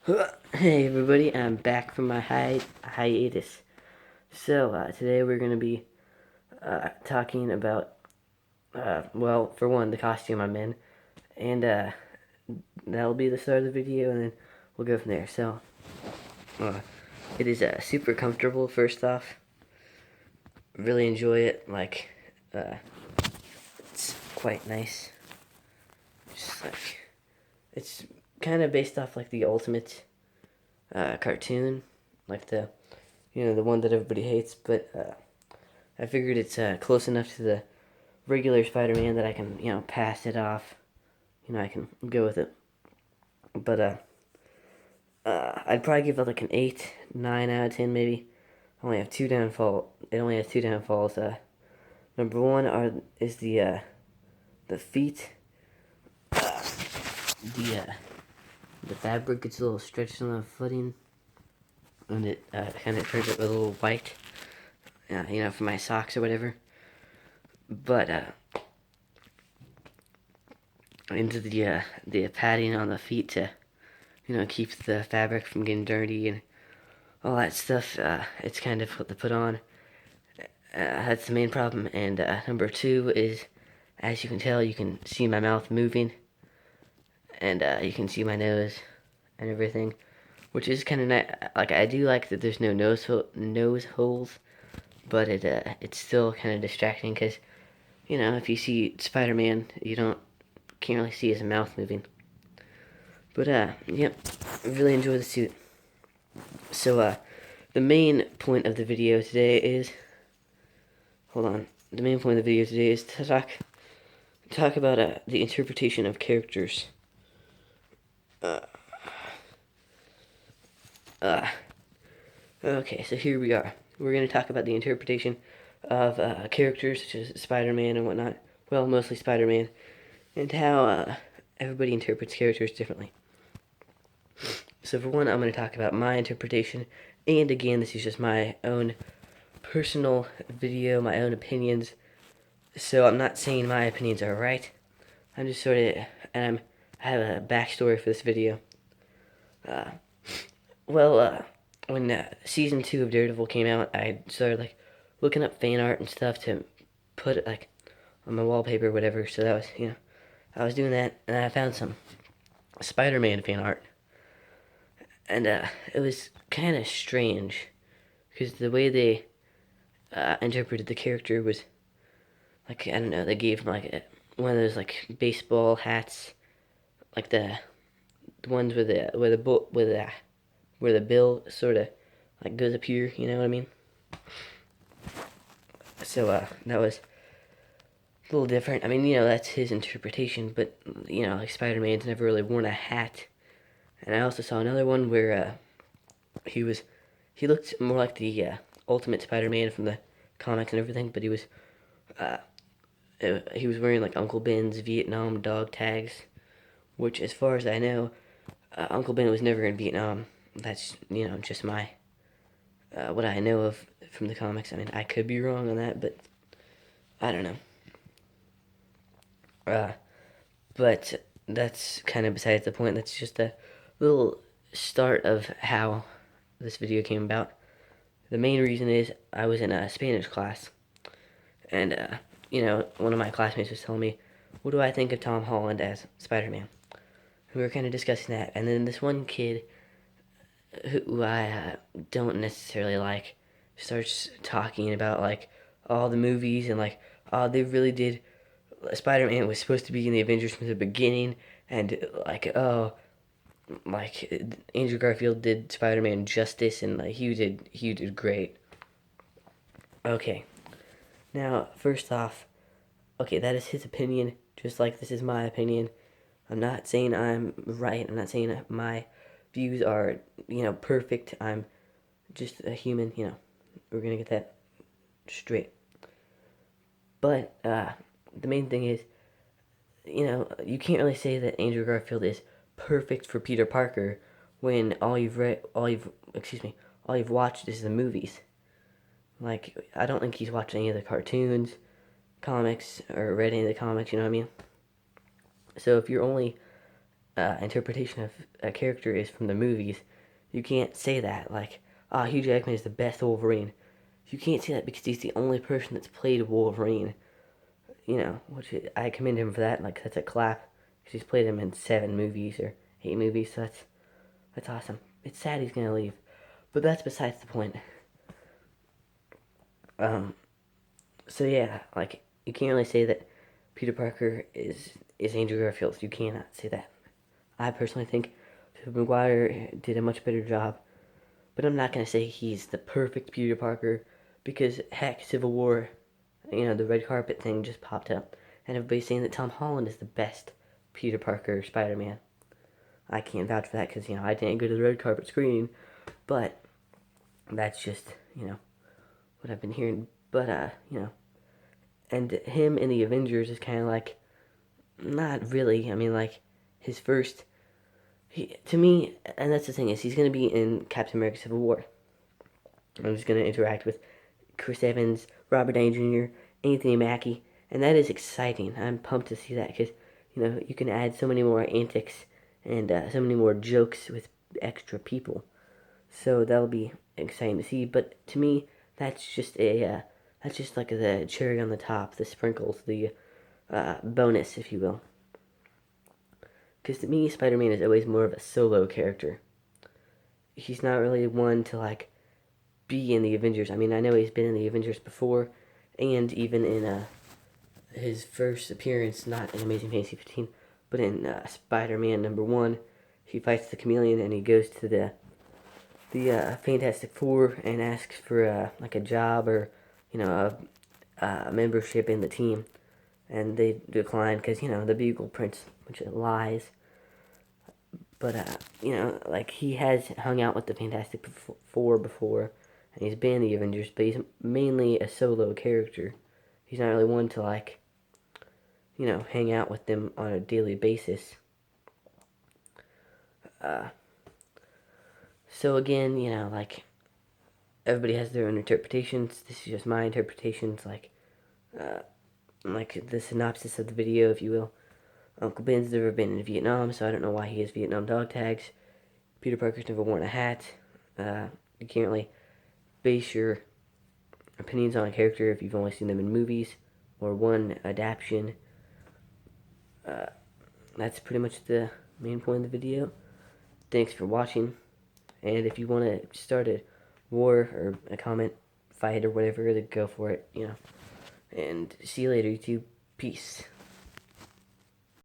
Hey everybody, I'm back from my hiatus. So, today we're going to be talking about, well, for one, the costume I'm in, and that'll be the start of the video, and then we'll go from there. So, uh, it is super comfortable, first off. Really enjoy it, uh, it's quite nice. Just it's kind of based off, the Ultimate cartoon, like the one that everybody hates, but I figured it's close enough to the regular Spider-Man that I can, pass it off. I can go with it. But I'd probably give it like an 8, 9 out of 10 maybe. I only have two downfall. It only has two downfalls. Number one is the feet. The fabric gets a little stretched on the footing, and it kind of turns up a little white. For my socks or whatever. But into the padding on the feet to keep the fabric from getting dirty and all that stuff. It's kind of what to put on. That's the main problem. And number two is, as you can tell, you can see my mouth moving, and you can see my nose and everything, which is kind of nice. Like, I do like that there's no nose holes, but it's still kind of distracting because if you see Spider-Man, you can't really see his mouth moving. But yep, I really enjoy the suit. So the main point of the video today is, hold on. The main point of the video today is to talk about the interpretation of characters. Uh, uh, okay, so here we are. We're going to talk about the interpretation of characters such as Spider-Man and whatnot. Well, mostly Spider-Man, and how everybody interprets characters differently. So for one, I'm going to talk about my interpretation, and again, this is just my own personal video, my own opinions. So I'm not saying my opinions are right. I'm just I have a backstory for this video. Uh, when season 2 of Daredevil came out, I started looking up fan art and stuff to put it on my wallpaper or whatever. So that was, I was doing that, and I found some Spider-Man fan art. And it was kind of strange because the way they interpreted the character was I don't know, they gave him one of those baseball hats, like the ones where the bill sort of goes up here. You know what I mean? So that was a little different. I mean, that's his interpretation, but Spider-Man's never really worn a hat. And I also saw another one where he looked more like the Ultimate Spider-Man from the comics and everything, but uh, he was wearing Uncle Ben's Vietnam dog tags, which, as far as I know, Uncle Ben was never in Vietnam. That's just my what I know of from the comics. I mean, I could be wrong on that, but I don't know. But that's kind of besides the point. That's just a little start of how this video came about. The main reason is I was in a Spanish class, and one of my classmates was telling me, "What do I think of Tom Holland as Spider-Man?" We were kind of discussing that, and then this one kid who I don't necessarily like starts talking about all the movies and oh, they really did. Spider-Man was supposed to be in the Avengers from the beginning, and oh, Andrew Garfield did Spider-Man justice, and he did great. Okay, now first off, okay, that is his opinion, just like this is my opinion. I'm not saying I'm right. I'm not saying my views are perfect. I'm just a human. We're gonna get that straight. But the main thing is, you can't really say that Andrew Garfield is perfect for Peter Parker when all you've watched is the movies. I don't think he's watched any of the cartoons, comics, or read any of the comics. You know what I mean? So if you're only interpretation of a character is from the movies, you can't say that. Like, Hugh Jackman is the best Wolverine. You can't say that because he's the only person that's played Wolverine. Which I commend him for that. Like, that's a clap because he's played him in 7 movies or 8 movies. So that's awesome. It's sad he's gonna leave, but that's besides the point. So yeah, like, you can't really say that Peter Parker is Andrew Garfield. You cannot say that. I personally think Tobey Maguire did a much better job, but I'm not gonna say he's the perfect Peter Parker because heck, Civil War, the red carpet thing just popped up, and everybody's saying that Tom Holland is the best Peter Parker Spider-Man. I can't vouch for that because I didn't go to the red carpet screening, but that's just what I've been hearing. But and him in the Avengers is kind of like not really. I mean, like his first. To me, and that's the thing is he's gonna be in Captain America: Civil War. I'm just gonna interact with Chris Evans, Robert Downey Jr., Anthony Mackie, and that is exciting. I'm pumped to see that because you can add so many more antics and so many more jokes with extra people. So that'll be exciting to see. But to me, that's just like the cherry on the top, the sprinkles, the bonus, if you will. Because to me, Spider-Man is always more of a solo character. He's not really one to like be in the Avengers. I mean, I know he's been in the Avengers before, and even in his first appearance, not in Amazing Fantasy 15, but in Spider-Man #1, he fights the Chameleon and he goes to the Fantastic Four and asks for like a job or a membership in the team, and they decline because the Bugle Prince, which lies. But like he has hung out with the Fantastic Four before, and he's been in the Avengers, but he's mainly a solo character. He's not really one to like hang out with them on a daily basis. So again, like everybody has their own interpretations. This is just my interpretations, like the synopsis of the video, if you will. Uncle Ben's never been in Vietnam, so I don't know why he has Vietnam dog tags. Peter Parker's never worn a hat. You can't really base your opinions on a character if you've only seen them in movies or one adaptation. That's pretty much the main point of the video. Thanks for watching, and if you want to start a war or a comment fight or whatever, then go for it, and see you later, YouTube. Peace.